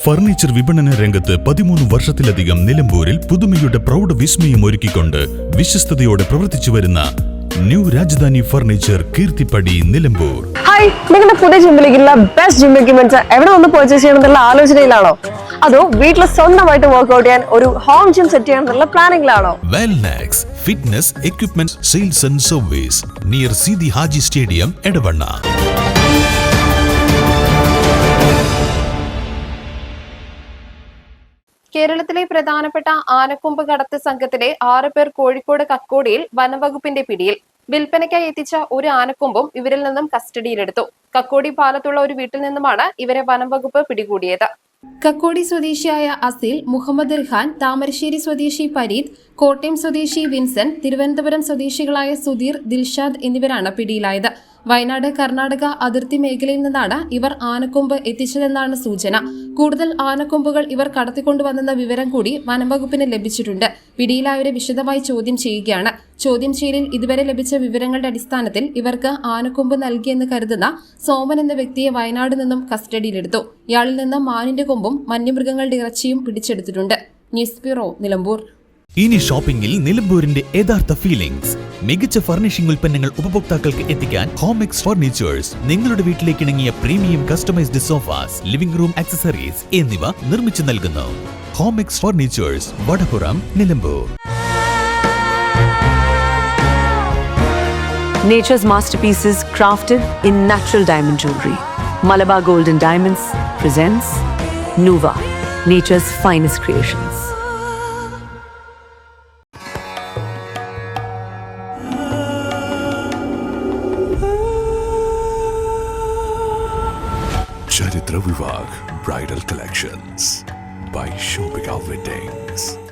Furniture വിപണന രംഗത്ത് 13 വർഷത്തിലധികം നിലമ്പൂരിൽ പുതുമയുടെ പ്രൗഢ വിസ്മയം ഒരുക്കിക്കൊണ്ട് വിശ്വസ്തയോടെ പ്രവർത്തിച്ചു വരുന്ന new Rajdhani furniture Keerthippadi Nilambur. Hi, നിങ്ങളുടെ പുതിയ ജിമ്മിലേക്കുള്ള ബെസ്റ്റ് ജിം എക്യുപ്മെന്റ്സ് എവിടെ വന്ന് പർച്ചേസ് ചെയ്യണമെന്നുള്ള ആലോചനയിലാണോ? അതോ വീട്ടിൽ സ്വന്തമായിട്ട് വർക്ക്ഔട്ട് ചെയ്യാൻ ഒരു ഹോം ജിം സെറ്റ് ചെയ്യാനുള്ള പ്ലാനിംഗിലാണോ? Wellnex fitness equipment sales and service near Sidhi Haji stadium Edavanna. കേരളത്തിലെ പ്രധാനപ്പെട്ട ആനക്കൊമ്പ് കടത്ത് സംഘത്തിലെ 6 പേർ കോഴിക്കോട് കക്കോടിയിൽ വനംവകുപ്പിന്റെ പിടിയിൽ. വിൽപ്പനയ്ക്കായി എത്തിച്ച ഒരു ആനക്കൊമ്പും ഇവരിൽ നിന്നും കസ്റ്റഡിയിലെടുത്തു. കക്കോടി പാലത്തുള്ള ഒരു വീട്ടിൽ നിന്നുമാണ് ഇവരെ വനംവകുപ്പ് പിടികൂടിയത്. കക്കോടി സ്വദേശിയായ അസീൽ, മുഹമ്മദ് റിഹാൻ, താമരശ്ശേരി സ്വദേശി പരീദ്, കോട്ടയം സ്വദേശി വിൻസെന്റ്, തിരുവനന്തപുരം സ്വദേശികളായ സുധീർ, ദിൽഷാദ് എന്നിവരാണ് പിടിയിലായത്. വയനാട് കർണാടക അതിർത്തി മേഖലയിൽ നിന്നാണ് ഇവർ ആനക്കൊമ്പ് എത്തിച്ചതെന്നാണ് സൂചന. കൂടുതൽ ആനക്കൊമ്പുകൾ ഇവർ കടത്തിക്കൊണ്ടുവന്നെന്ന വിവരം കൂടി വനംവകുപ്പിന് ലഭിച്ചിട്ടുണ്ട്. പിടിയിലായവരെ വിശദമായി ചോദ്യം ചെയ്യുകയാണ്. ചോദ്യം ചെയ്യലിൽ ഇതുവരെ ലഭിച്ച വിവരങ്ങളുടെ അടിസ്ഥാനത്തിൽ ഇവർക്ക് ആനക്കൊമ്പ് നൽകിയെന്ന് കരുതുന്ന സോമൻ എന്ന വ്യക്തിയെ വയനാട് നിന്നും കസ്റ്റഡിയിലെടുത്തു. ഇയാളിൽ നിന്ന് മാനിന്റെ കൊമ്പും വന്യമൃഗങ്ങളുടെ ഇറച്ചിയും പിടിച്ചെടുത്തിട്ടുണ്ട്. News bureau, Nilambur. ഇനി ഷോപ്പിംഗിൽ നിലമ്പൂരിന്റെ യഥാർത്ഥ ഫീലിംഗ്സ്. മികച്ച ഫർണിഷിംഗ് ഉൽപ്പന്നങ്ങൾ ഉപഭോക്താക്കൾക്ക് എത്തിക്കാൻ ഹോമെക്സ് ഫർണിച്ചേഴ്സ് നിങ്ങളുടെ വീട്ടിലേക്ക് ഇണങ്ങിയ premium customised sofas, living room accessories എന്നിവ നിർമ്മിച്ചു നൽകുന്നു. Homex furnitures, Vadapuram, Nilambur. Nature's masterpieces crafted in natural diamond jewelry. Malabar Gold and Diamonds presents Nuva, nature's finest creations. Charitra Vivag Bridal Collections by Shobhika Weddings.